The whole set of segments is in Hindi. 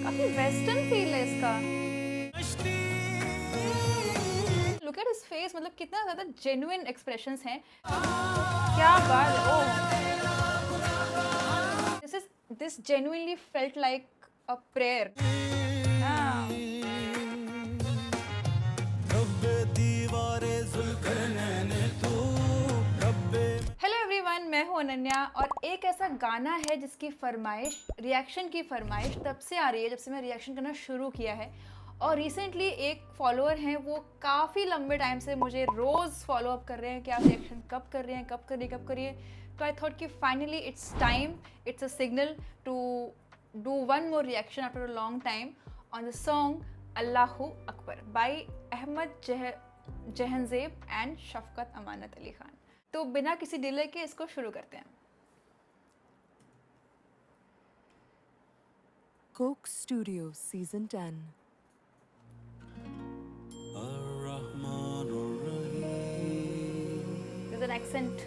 काफी वेस्टर्न फील है इसका। लुक एट हिज फेस, मतलब कितना ज्यादा जेन्युइन एक्सप्रेशंस हैं। क्या बात है। Oh, this genuinely felt like a prayer. Hello everyone, मैं हूं अनन्या और एक ऐसा गाना है जिसकी फरमाइश, रिएक्शन की फरमाइश तब से आ रही है जब से मैं रिएक्शन करना शुरू किया है। और रिसेंटली एक फॉलोअर हैं, वो काफ़ी लंबे टाइम से मुझे रोज़ फॉलो अप कर रहे हैं कि आप रिएक्शन कब कर रहे हैं, कब करिए। तो आई थॉट कि finally it's time, it's a signal to do one more reaction after a long time on the song Allahu Akbar by Ahmed Jahanzeb and Shafqat Amanat Ali Khan. तो बिना किसी डिले के इसको शुरू करते हैं। Coke Studio Season 10. There's an accent.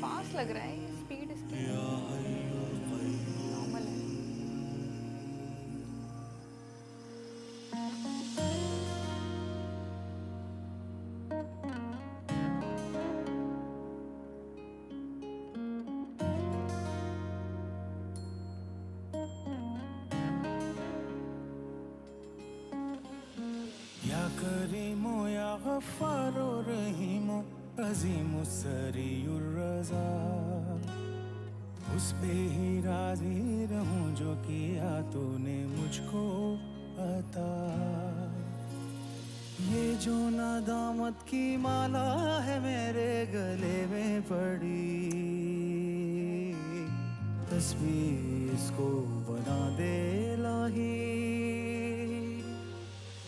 Fast लग रहा है, स्पीड इसकी नॉर्मल है। या करीमो या गफ्फारो रहीमो अजीमो सरीउर रज़ा, उस पे ही राज़ी रहूं जो किया तूने मुझको अता। ये जो नादामत की माला है मेरे गले में पड़ी, तस्बीह इसको बना दे लाही,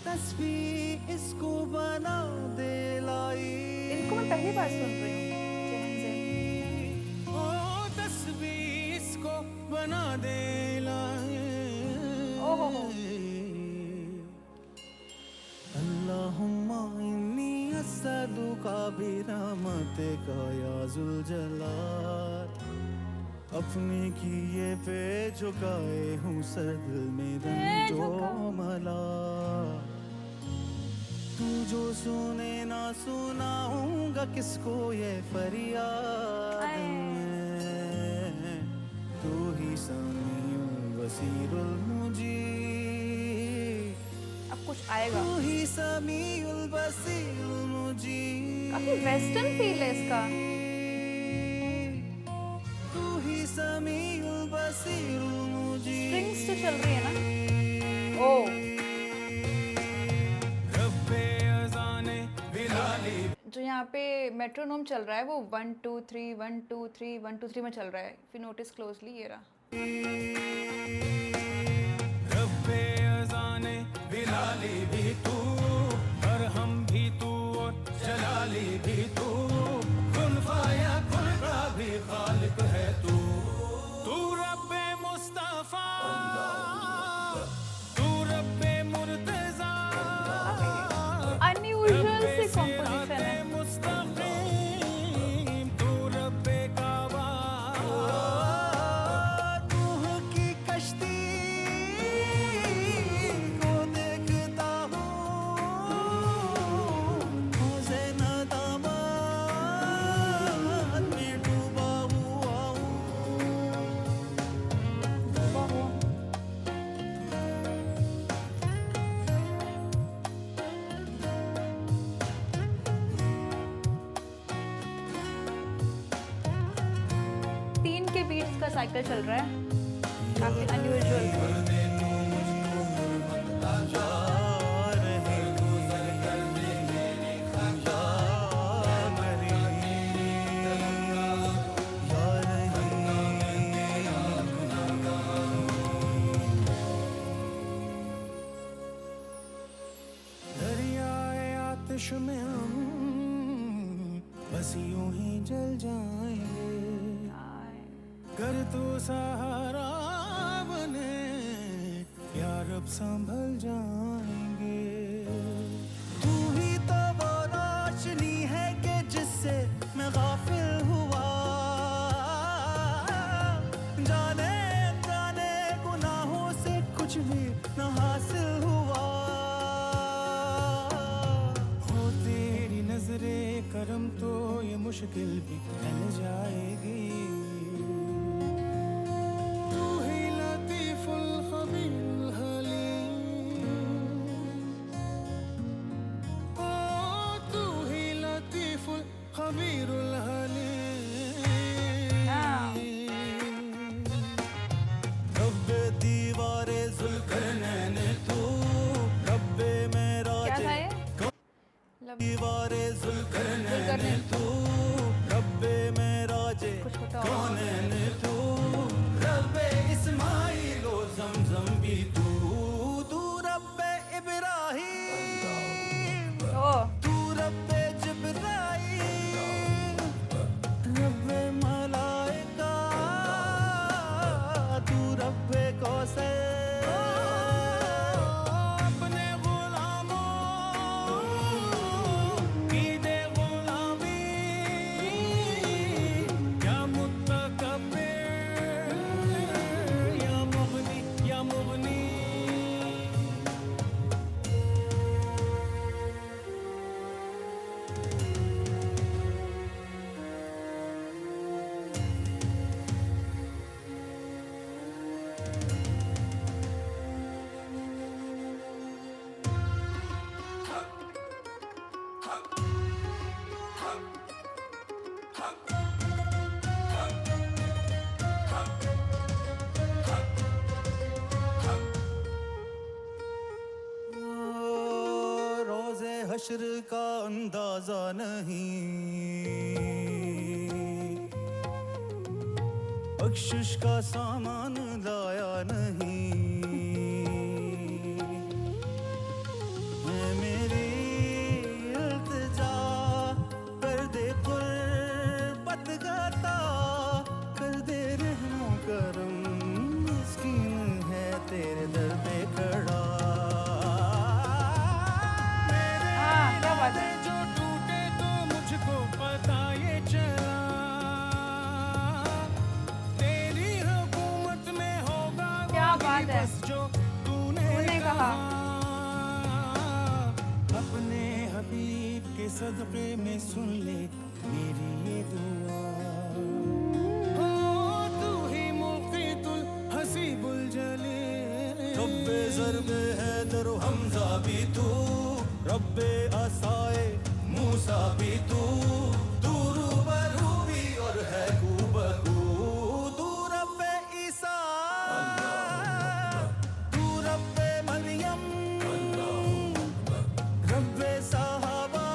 तस्बीह इसको बना दे लाई। इनको मैं पहली बार सुन रही हूँ। ओ तस्बीह इसको बना दे लाई। ओहो, अल्लाहुम्मा इन्नी अस्सअलुका बिरहमतिका या जुल जलाल, अपने किए पे झुकाए हूँ सर दिल में रंजो मला। तू जो सुने ना सुनाऊंगा किसको ये फरियाद, तू ही समीउल बसीरुल मुजीब, अब कुछ आएगा। तू ही समीउल बसीरुल मुजीब। काफी वेस्टर्न फील है इसका। तू ही समीउल बसीरुल मुजीब। स्ट्रिंग्स तो चल रही है ना। ओ, जो यहाँ पे मेट्रोनोम चल रहा है वो 1 2 3 1 2 3 1 2 3 में चल रहा है। इफ यू नोटिस क्लोजली, ये रहा। रब्बे अज़ाने बिलाली भी तू, अरहम भी तू और जलाली भी तू, कुन फाया कुन का भी खालिक है तू। तू रब्बे मुस्तफा, तू रब्बे मुर्तज़ा, अनयूजुअल सी कॉम्पोजिशन है। मुस्तकीम, तू रब्बे काबा, रूह की कश्ती को देखता हूँ, मौज़े नदामत में डूबा हुआ हूँ। तीन के बीट्स का साइकिल चल रहा है, काफी अनयूजुअल। दरियाए आतिश में हम बस यूं ही जल जाएंगे, कर तू सहारा बने यार, अब संभल जाएंगे। तू ही तो वो रोशनी है कि जिससे करम तो ये मुश्किल भी टल जाएगी तू ही लतीफुल खबीरुल हलीम ओ तू ही लतीफुल खबीरुल हलीम रब्बे दीवारे जुल्करनैन तू रब्बे मेरा क्या था ये दीवारे जुल्करनैन जुल्करनैन। तू रब्बे मेरा जे कुछ होता होगा। कौनैन तू रब्बे इस्माइल ओ ज़मज़म भी तू तू रब्बे इब्राहीम ओ तू रब्बे जिब्राईल रब्बे मलाइका तू रब्बे कौसर अपने गुलामों की दे गुलामी या मुतकब्बिर या मुगनी या मुगनी रोज़े हश्र का अंदाजा नहीं बख्शिश का सामान लाया नहीं मैं मेरी इल्तिजा कर दे कुर्बत गाता कर दे रहमो करम मिस्कीन है तेरे दर पे खड़ा हाँ क्या बात है जो टूटे तो मुझको पता ये चला तेरी हुकूमत में होगा क्या वही बात है। बस जो तूने तूने कहा। अपने हबीब के सदक़े में सुन ले मेरी ये दुआ ओ तू ही मुक़ीतुल हसीबुल जलील रब्बे ज़र्बे हैदर हमज़ा भी तू रब्बे असाए मूसा भी तू रूबरू भी और है कूबकू तू रब्बे ईसा तू रब्बे मरियम रब्बे साहबा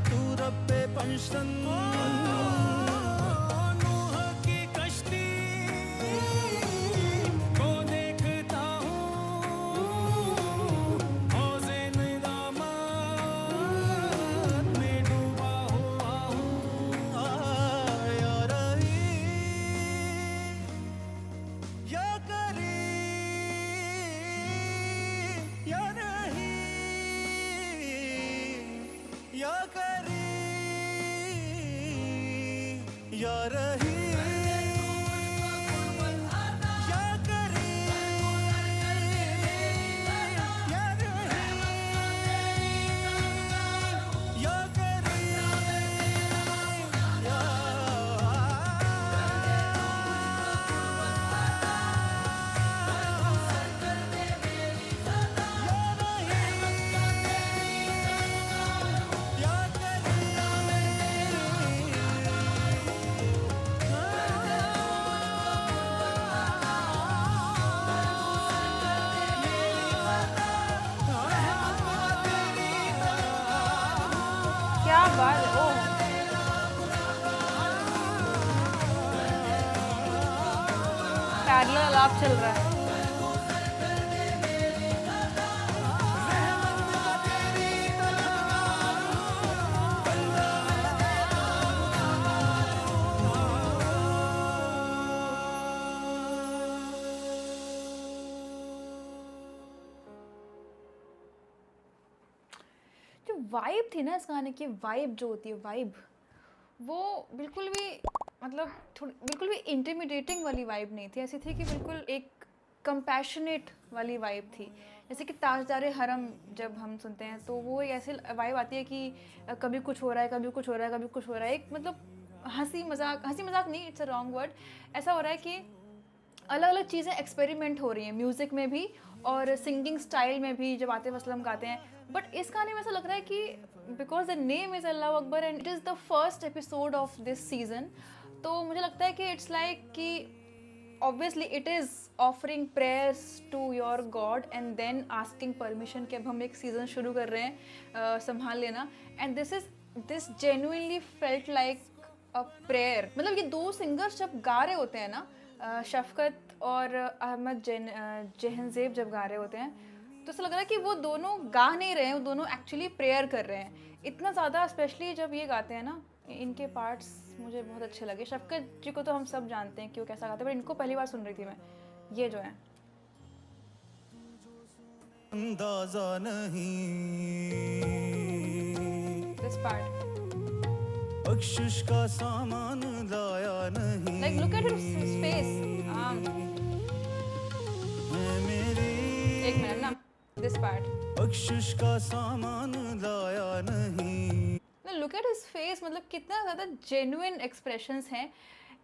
तू रब्बे पंचतन नूह की कश्ती को देखता हूँ हौज़े निज़ामत में डूबा हुआ हूँ या रही या करी या नहीं या करी या रही या करी या रही या करी क्या बात है। ओ पैरेलल आलाप चल रहा है जो वाइब थी ना इस गाने की, वाइब जो होती है वाइब, वो बिल्कुल भी मतलब थोड़ी बिल्कुल भी इंटिमिडेटिंग वाली वाइब नहीं थी। ऐसी थी कि बिल्कुल एक कंपैशनेट वाली वाइब थी जैसे कि ताजदारे हरम जब हम सुनते हैं तो वो एक ऐसी वाइब आती है कि कभी कुछ हो रहा है, कभी कुछ हो रहा है, कभी कुछ हो रहा है, एक मतलब हंसी मजाक नहीं, इट्स अ रॉन्ग वर्ड, ऐसा हो रहा है कि अलग अलग चीज़ें एक्सपेरिमेंट हो रही हैं म्यूज़िक में भी और सिंगिंग स्टाइल में भी जब आतिफ असलम गाते हैं। बट इस गाने में ऐसा लग रहा है कि because the name is Allah Akbar and it is the first episode of this season, तो मुझे लगता है कि इट्स लाइक कि obviously it is offering prayers to your God and then asking permission कि अब हम एक सीज़न शुरू कर रहे हैं, संभाल लेना। and this genuinely felt like a prayer। मतलब ये दो सिंगर्स जब गा रहे होते हैं ना, शफकत और अहमद जहनज़ेब जब गा रहे होते हैं तो ऐसा लग रहा है कि वो दोनों गा नहीं रहे हैं, वो दोनों एक्चुअली प्रेयर कर रहे हैं इतना ज़्यादा। स्पेशली जब ये गाते हैं ना, इनके पार्ट्स मुझे बहुत अच्छे लगे। शफकत जी को तो हम सब जानते हैं कि वो कैसा गाते हैं, पर इनको पहली बार सुन रही थी मैं, ये जो है अंदाजा नहीं, दिस पार्ट, बख्शिश का सामान लाया नहीं, like look at his face. मेरी एक मिनट ना, दिस पार्ट, बख्शिश का सामान लाया नहीं। लुक एट हिज फेस, मतलब कितना ज़्यादा जेन्युइन एक्सप्रेशंस हैं।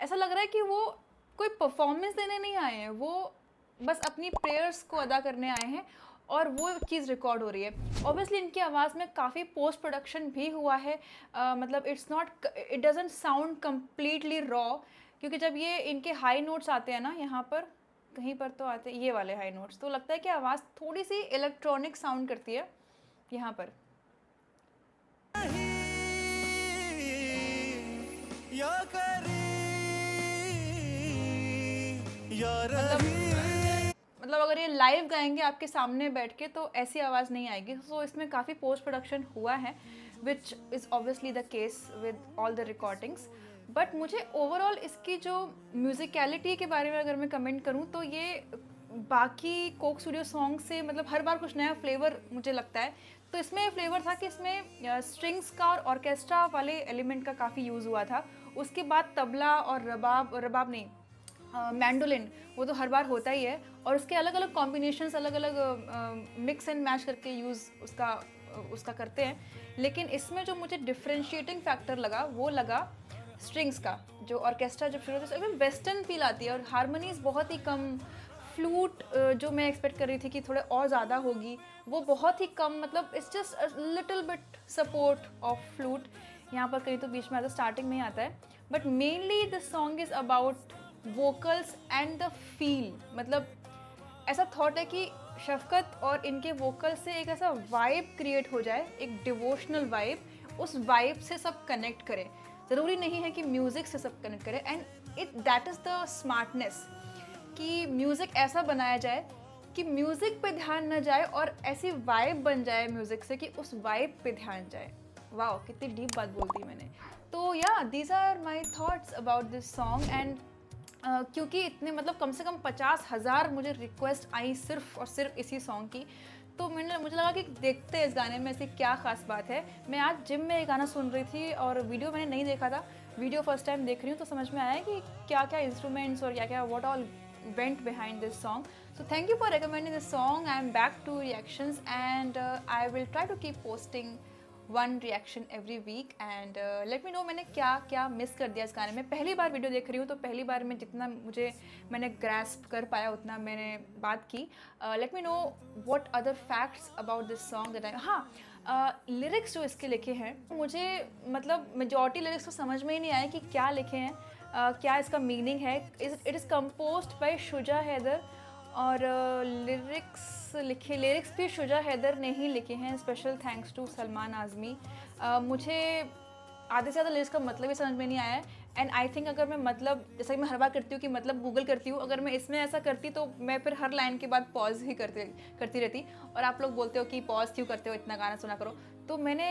ऐसा लग रहा है कि वो कोई परफॉर्मेंस देने नहीं आए हैं, वो बस अपनी प्रेयर्स को अदा करने आए हैं और वो चीज़ रिकॉर्ड हो रही है। ऑब्वियसली इनकी आवाज़ में काफ़ी पोस्ट प्रोडक्शन भी हुआ है, मतलब it doesn't sound completely raw, क्योंकि जब ये इनके हाई नोट्स आते हैं ना, यहाँ पर कहीं पर तो आते हैं ये वाले हाई नोट्स, तो लगता है कि आवाज़ थोड़ी सी इलेक्ट्रॉनिक साउंड करती है यहाँ पर। या करी या मतलब अगर ये लाइव गाएंगे आपके सामने बैठ के तो ऐसी आवाज़ नहीं आएगी। सो इसमें काफ़ी पोस्ट प्रोडक्शन हुआ है, which is obviously the case with all the recordings. But मुझे ओवरऑल इसकी जो म्यूज़िकलिटी के बारे में अगर मैं कमेंट करूँ तो ये बाकी कोक स्टूडियो सॉन्ग से मतलब हर बार कुछ नया फ्लेवर मुझे लगता है। तो इसमें फ्लेवर था कि इसमें स्ट्रिंग्स का और ऑर्केस्ट्रा वाले एलिमेंट का काफ़ी यूज़ हुआ था। उसके बाद तबला और रबाब नहीं, मैंडोलिन, वो तो हर बार होता ही है, और उसके अलग अलग कॉम्बिनेशंस, अलग अलग मिक्स एंड मैच करके यूज़ उसका करते हैं। लेकिन इसमें जो मुझे डिफ्रेंशिएटिंग फैक्टर लगा वो लगा स्ट्रिंग्स का। जो ऑर्केस्ट्रा जब शुरू होता है तो वेस्टर्न फील आती है और हारमोनीज बहुत ही कम, फ्लूट जो मैं एक्सपेक्ट कर रही थी कि थोड़े और ज़्यादा होगी वो बहुत ही कम, मतलब it's just a little bit support of flute यहाँ पर कहीं तो बीच में आता है, स्टार्टिंग में ही आता है। But mainly the song is about vocals and the feel. मतलब ऐसा थॉट है कि शफकत और इनके वोकल से एक ऐसा वाइब क्रिएट हो जाए, एक डिवोशनल वाइब, उस वाइब से सब कनेक्ट करें। ज़रूरी नहीं है कि म्यूज़िक से सब कनेक्ट करें, and that is the smartness कि म्यूज़िक ऐसा बनाया जाए कि म्यूज़िक पे ध्यान न जाए और ऐसी वाइब बन जाए म्यूज़िक से कि उस वाइब पे ध्यान जाए। वाह, कितनी डीप बात बोल दी मैंने। तो yeah these are my thoughts about this song. And क्योंकि इतने मतलब कम से कम 50,000 मुझे रिक्वेस्ट आई सिर्फ और सिर्फ इसी सॉन्ग की, तो मुझे लगा कि देखते हैं इस गाने में ऐसी क्या ख़ास बात है। मैं आज जिम में ये गाना सुन रही थी और वीडियो मैंने नहीं देखा था, वीडियो फर्स्ट टाइम देख रही हूँ, तो समझ में आया कि क्या क्या इंस्ट्रूमेंट्स और क्या क्या what all went behind this song. So thank you for recommending this song. I am back to reactions and I will try to keep posting one reaction every week and let me know मैंने क्या क्या मिस कर दिया इस गाने में। पहली बार वीडियो देख रही हूँ तो पहली बार में जितना मैंने ग्रास्प कर पाया उतना मैंने बात की। let me know what other facts about this song that I हाँ लिरिक्स जो इसके लिखे हैं मुझे मतलब मेजॉरिटी लिरिक्स तो समझ में ही नहीं आया कि क्या लिखे हैं, क्या इसका मीनिंग है। It is composed by Shuja Haider और लिरिक्स भी शुजा हैदर ने ही लिखे हैं। Special thanks to Salman Azmi. मुझे आधे से ज़्यादा लिरिक्स का मतलब ही समझ में नहीं आया है। एंड आई थिंक अगर मैं मतलब जैसा कि मैं हर बार करती हूँ कि मतलब गूगल करती हूँ, अगर मैं इसमें ऐसा करती तो मैं फिर हर लाइन के बाद पॉज ही करती रहती। और आप लोग बोलते हो कि पॉज क्यों करते हो, इतना गाना सुना करो। तो मैंने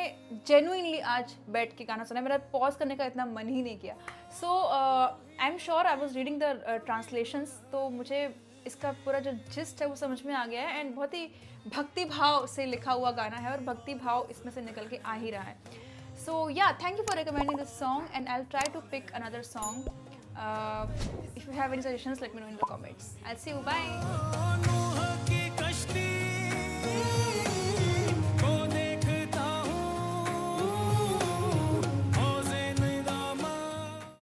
जेन्युइनली आज बैठ के गाना सुना, मेरा पॉज करने का इतना मन ही नहीं किया। So I am sure I was reading the translations, तो मुझे इसका पूरा जो जिस्ट है वो समझ में आ गया है। एंड बहुत ही भक्ति भाव से लिखा हुआ गाना है और भक्ति भाव इसमें से निकल के आ ही रहा है। So yeah, thank you for recommending this song and I'll try to pick another song. If you have any suggestions, let me know in the comments. I'll see you. Bye.